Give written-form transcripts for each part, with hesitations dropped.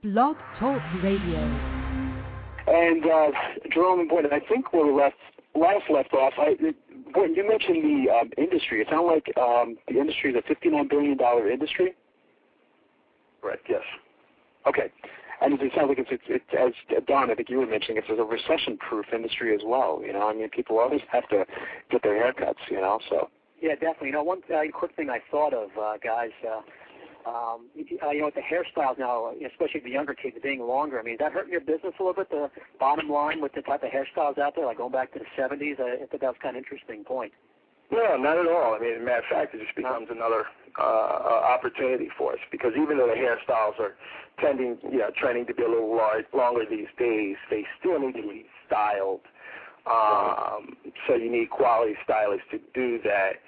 Blog Talk Radio. And Jerome and Boyton, I think where we last left off, Boyton, you mentioned the industry. It sounded like the industry is a $59 billion industry? Right, yes. Okay. And it sounds like it's as Don, I think you were mentioning, it's a recession-proof industry as well. You know, I mean, people always have to get their haircuts, you know, so. Yeah, definitely. You know, one quick thing I thought of, guys, you know, with the hairstyles now, especially the younger kids being longer, I mean, is that hurting your business a little bit, the bottom line with the type of hairstyles out there, like going back to the 70s? I think that was kind of an interesting point. No, not at all. I mean, as a matter of fact, it just becomes another opportunity for us, because even though the hairstyles are trending to be a little longer these days, they still need to be styled. So you need quality stylists to do that.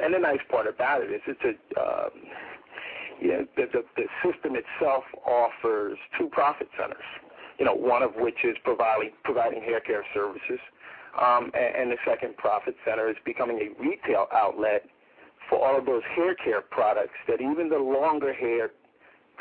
And the nice part about it is the system itself offers two profit centers, one of which is providing hair care services, and the second profit center is becoming a retail outlet for all of those hair care products that even the longer hair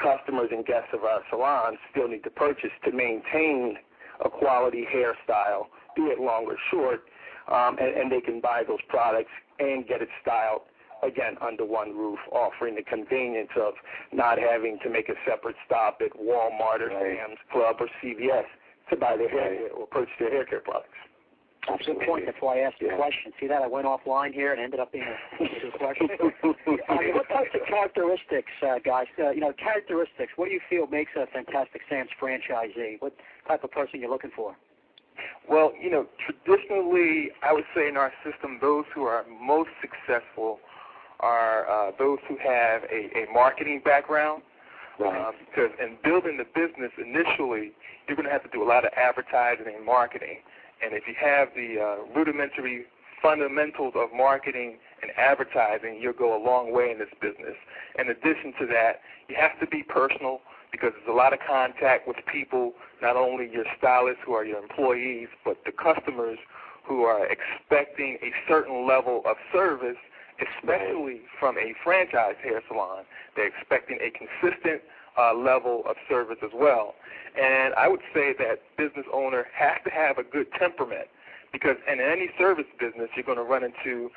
customers and guests of our salons still need to purchase to maintain a quality hairstyle, be it long or short, and they can buy those products and get it styled, again, under one roof, offering the convenience of not having to make a separate stop at Walmart or Sam's Club or CVS to buy their hair care or purchase their hair care products. Good point. That's why I asked the question. See that? I went offline here and ended up being a good question. What types of characteristics, guys, characteristics, what do you feel makes a Fantastic Sam's franchisee? What type of person you're looking for? Well, traditionally, I would say in our system, those who are most successful are those who have a marketing background. Right. Because in building the business initially, you're going to have to do a lot of advertising and marketing. And if you have the rudimentary fundamentals of marketing and advertising, you'll go a long way in this business. In addition to that, you have to be personal, because there's a lot of contact with people, not only your stylists who are your employees, but the customers who are expecting a certain level of service, especially from a franchise hair salon. They're expecting a consistent level of service as well. And I would say that business owner has to have a good temperament, because in any service business, you're going to run into,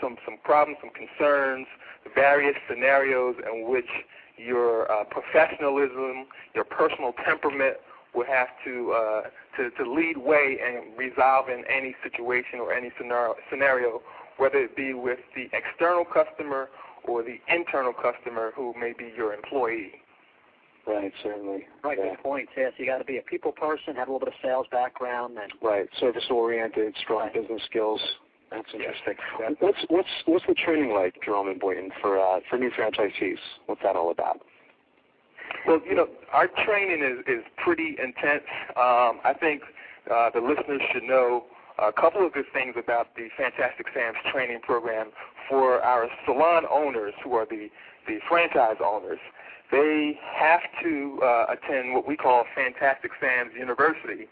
some problems, some concerns, various scenarios in which your professionalism, your personal temperament will have to lead way and resolve in any situation or any scenario, whether it be with the external customer or the internal customer who may be your employee. Right, certainly. Right, good point. Yes, you got to be a people person, have a little bit of sales background, and right, service-oriented, strong business skills. That's interesting. Yeah. What's the training like, Jerome and Boyton, for new franchisees? What's that all about? Well, our training is pretty intense. I think the listeners should know a couple of good things about the Fantastic Sam's training program. For our salon owners, who are the franchise owners, they have to attend what we call Fantastic Sam's University,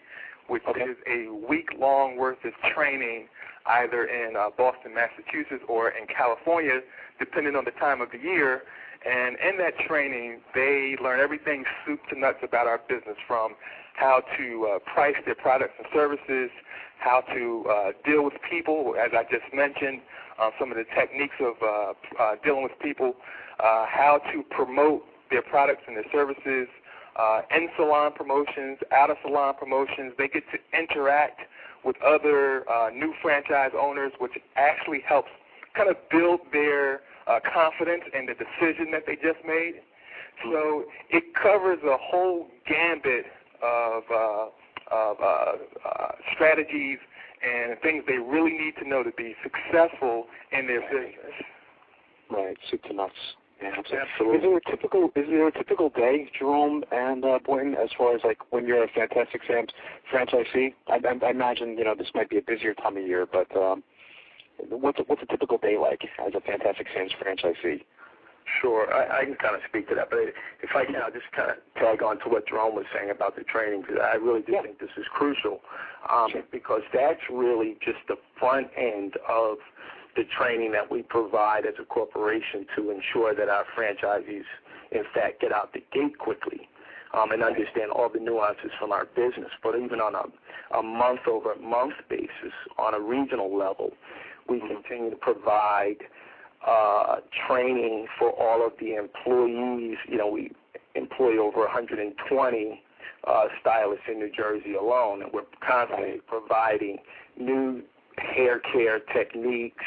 which is a week-long worth of training either in Boston, Massachusetts, or in California, depending on the time of the year. And in that training, they learn everything soup to nuts about our business, from how to price their products and services, how to deal with people, as I just mentioned, some of the techniques of dealing with people, how to promote their products and their services, in-salon promotions, out-of-salon promotions. They get to interact with other new franchise owners, which actually helps kind of build their confidence in the decision that they just made. So it covers a whole gambit of strategies and things they really need to know to be successful in their business. Right, soup to nuts. Yeah, absolutely. Is there a typical day, Jerome and Boyton, as far as like when you're a Fantastic Sam's franchisee? I imagine this might be a busier time of year, but what's a typical day like as a Fantastic Sam's franchisee? Sure, I can kind of speak to that, but if I can, I'll just kind of tag on to what Jerome was saying about the training, because I really do think this is crucial, because that's really just the front end of the training that we provide as a corporation to ensure that our franchisees, in fact, get out the gate quickly. and understand all the nuances from our business. But even on a month-over-month basis, on a regional level, we continue to provide training for all of the employees. We employ over 120 stylists in New Jersey alone, and we're constantly providing new hair care techniques,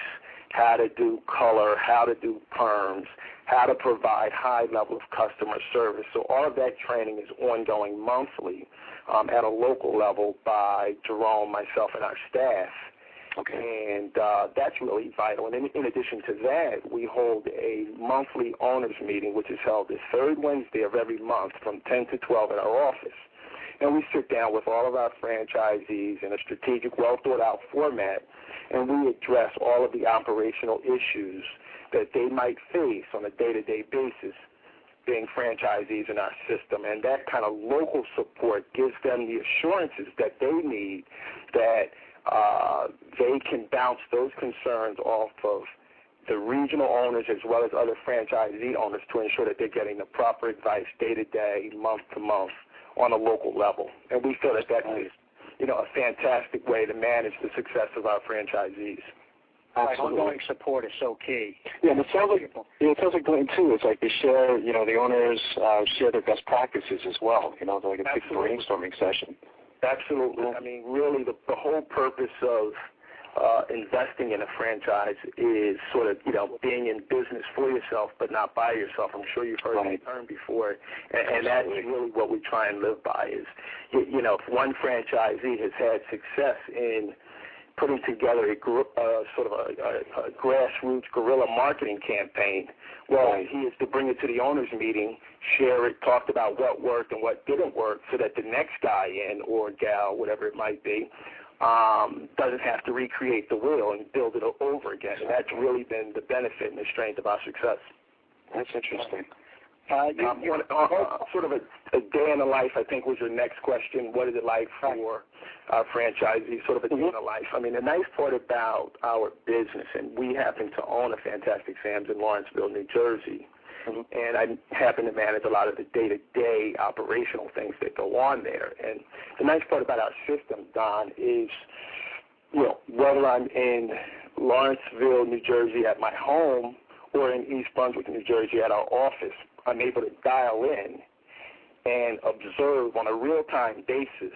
how to do color, how to do perms, how to provide high level of customer service. So all of that training is ongoing monthly at a local level by Jerome, myself, and our staff. Okay. And that's really vital. And in addition to that, we hold a monthly owners meeting, which is held the third Wednesday of every month from 10 to 12 at our office. And we sit down with all of our franchisees in a strategic, well-thought-out format, and we address all of the operational issues that they might face on a day-to-day basis being franchisees in our system. And that kind of local support gives them the assurances that they need that they can bounce those concerns off of the regional owners as well as other franchisee owners to ensure that they're getting the proper advice day-to-day, month-to-month on a local level. And we feel that that's a fantastic way to manage the success of our franchisees. Absolutely. Ongoing support is so key. Yeah, and it sounds like Boyton too. It's like they share, the owners share their best practices as well. Like a big brainstorming session. Absolutely. I mean, really, the whole purpose of investing in a franchise is sort of, being in business for yourself but not by yourself. I'm sure you've heard that term before, and that's really what we try and live by is, if one franchisee has had success in putting together a grassroots guerrilla marketing campaign, he is to bring it to the owners meeting, share it, talk about what worked and what didn't work so that the next guy in or gal, whatever it might be, doesn't have to recreate the wheel and build it over again. And that's really been the benefit and the strength of our success. That's interesting. Sort of a day in the life, I think, was your next question. What is it like for our franchisees? Sort of a day in the life. I mean, the nice part about our business, and we happen to own a Fantastic Sam's in Lawrenceville, New Jersey, and I happen to manage a lot of the day-to-day operational things that go on there. And the nice part about our system, Don, is, whether I'm in Lawrenceville, New Jersey at my home or in East Brunswick, New Jersey at our office, I'm able to dial in and observe on a real-time basis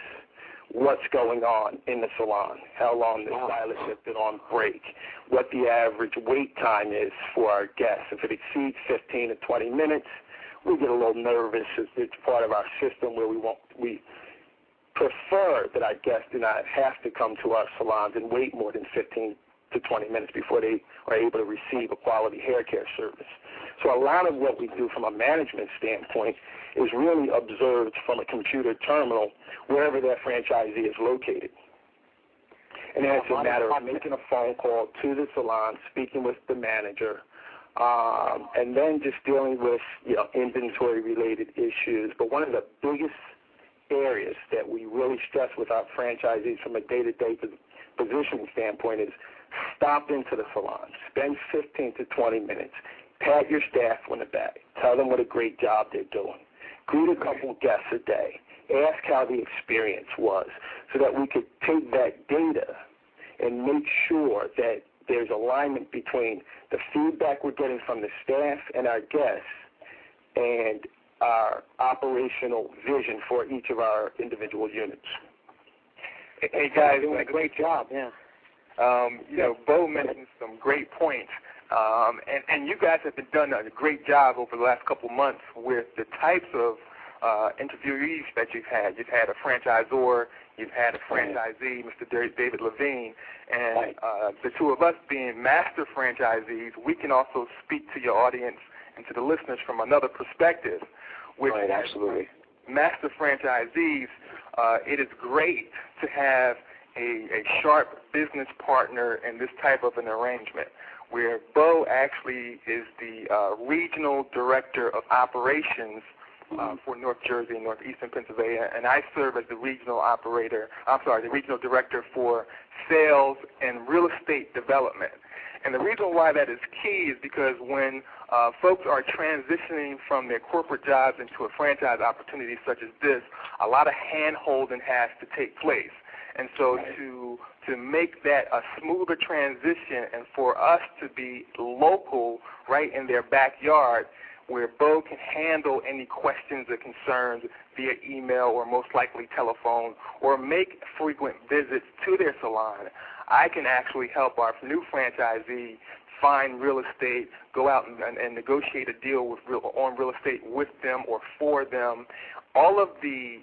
what's going on in the salon, how long the stylist has been on break, what the average wait time is for our guests. If it exceeds 15 to 20 minutes, we get a little nervous. It's part of our system where we prefer that our guests do not have to come to our salons and wait more than 15 to 20 minutes before they are able to receive a quality hair care service. So a lot of what we do from a management standpoint is really observed from a computer terminal wherever that franchisee is located. And then it's a matter of making a phone call to the salon, speaking with the manager, and then just dealing with inventory-related issues. But one of the biggest areas that we really stress with our franchisees from a day-to-day positioning standpoint is stop into the salon, spend 15 to 20 minutes, pat your staff on the back, tell them what a great job they're doing, greet a couple guests a day, ask how the experience was so that we could take that data and make sure that there's alignment between the feedback we're getting from the staff and our guests and our operational vision for each of our individual units. Hey, guys, doing a great job, Bo mentioned some great points, and you guys have done a great job over the last couple months with the types of interviewees that you've had. You've had a franchisor, you've had a franchisee, Mr. David Levine, and the two of us being master franchisees, we can also speak to your audience and to the listeners from another perspective. Which absolutely. Master franchisees, it is great to have a sharp business partner in this type of an arrangement where Bo actually is the regional director of operations for North Jersey and Northeastern Pennsylvania, and I serve as the regional director for sales and real estate development. And the reason why that is key is because when folks are transitioning from their corporate jobs into a franchise opportunity such as this, a lot of hand-holding has to take place. And so to make that a smoother transition and for us to be local right in their backyard where Bo can handle any questions or concerns via email or most likely telephone or make frequent visits to their salon, I can actually help our new franchisee find real estate, go out and negotiate a deal on real estate with them or for them. All of the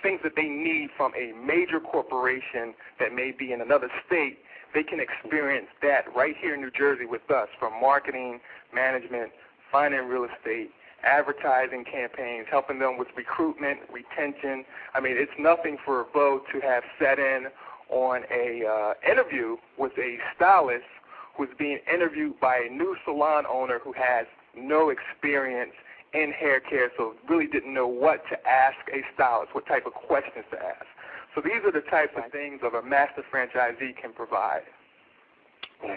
things that they need from a major corporation that may be in another state, they can experience that right here in New Jersey with us, from marketing, management, finding real estate, advertising campaigns, helping them with recruitment, retention. I mean, it's nothing for Bo to have sat in on a interview with a stylist who's being interviewed by a new salon owner who has no experience in hair care, so really didn't know what to ask a stylist, what type of questions to ask. So these are the types of things that a master franchisee can provide.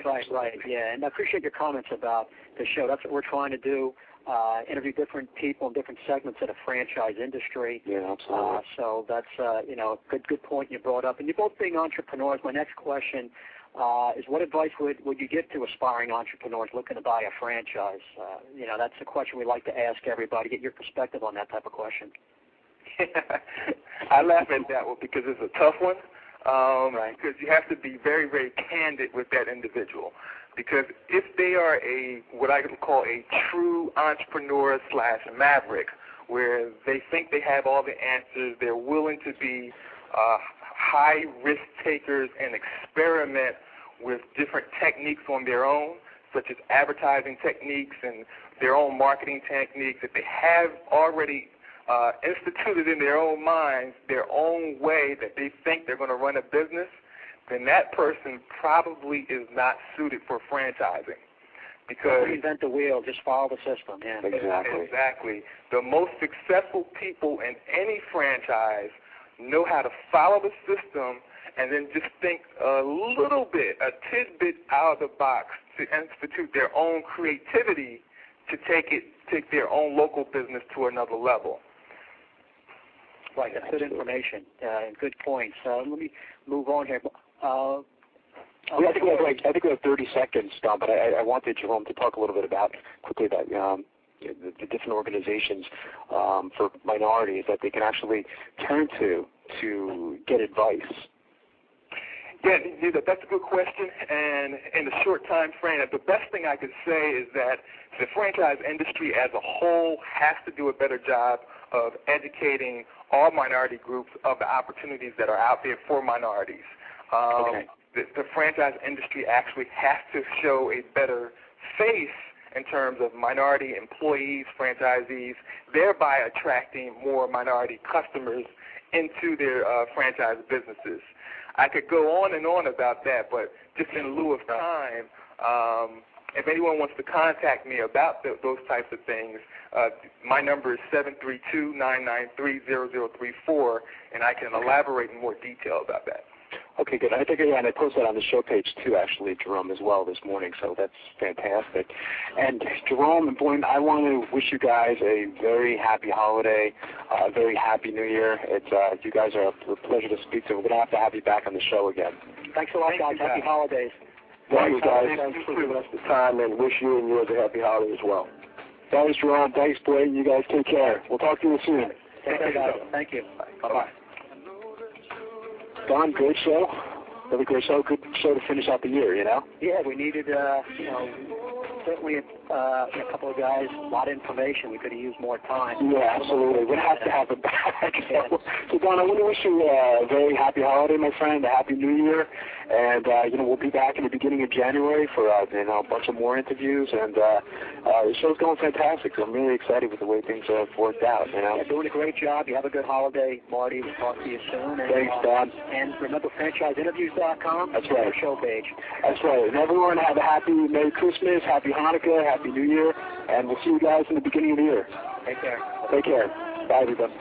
Right, yeah. And I appreciate your comments about the show. That's what we're trying to do, interview different people in different segments of the franchise industry. Yeah, absolutely. So that's, a good point you brought up. And you're both being entrepreneurs. My next question is what advice would you give to aspiring entrepreneurs looking to buy a franchise? That's a question we like to ask everybody. Get your perspective on that type of question. I laugh at that one because it's a tough one. Because you have to be very, very candid with that individual. Because if they are what I would call a true entrepreneur / maverick, where they think they have all the answers, they're willing to be high risk takers and experiment with different techniques on their own, such as advertising techniques and their own marketing techniques, that they have already instituted in their own minds their own way that they think they're going to run a business, then that person probably is not suited for franchising. Because reinvent the wheel, just follow the system. Yeah. Exactly. The most successful people in any franchise know how to follow the system and then just think a little bit, a tidbit out of the box to institute their own creativity to take their own local business to another level. Right, that's good information and good points. Let me move on here. I think we have 30 seconds, Don, but I wanted Jerome to talk a little bit quickly about the different organizations for minorities that they can actually turn to get advice. Yeah, that's a good question, and in a short time frame, the best thing I could say is that the franchise industry as a whole has to do a better job of educating all minority groups of the opportunities that are out there for minorities. The franchise industry actually has to show a better face in terms of minority employees, franchisees, thereby attracting more minority customers into their franchise businesses. I could go on and on about that, but just in lieu of time, if anyone wants to contact me about those types of things, my number is 732-993-0034, and I can elaborate in more detail about that. Okay, good. I think, and I posted on the show page, too, actually, Jerome, as well this morning, so that's fantastic. And Jerome and Boyton, I want to wish you guys a very happy holiday, a very happy New Year. You guys are a pleasure to speak to. We're going to have you back on the show again. Thanks a lot, guys. Happy holidays. Thanks, guys. Thanks for giving us the time, and wish you and yours a happy holiday as well. Thanks, Jerome. Thanks, Boyton. You guys take care. We'll talk to you soon. Take care, guys. Thank you. Bye-bye. Don, great show. Really great show. Good show to finish out the year, Yeah, we needed, certainly a couple of guys, a lot of information. We could have used more time. Yeah, absolutely. We'd have to have it back. So, Don, I want to wish you a very happy holiday, my friend, a happy New Year. And, we'll be back in the beginning of January for, a bunch of more interviews. And the show's going fantastic. So I'm really excited with the way things have worked out, Yeah, doing a great job. You have a good holiday, Marty. We'll talk to you soon. And, thanks, Don. And remember, franchiseinterviews.com. That's right. Our show page. That's right. And everyone have a happy Merry Christmas, Happy Hanukkah, Happy New Year. And we'll see you guys in the beginning of the year. Take care. Take care. Bye, everybody.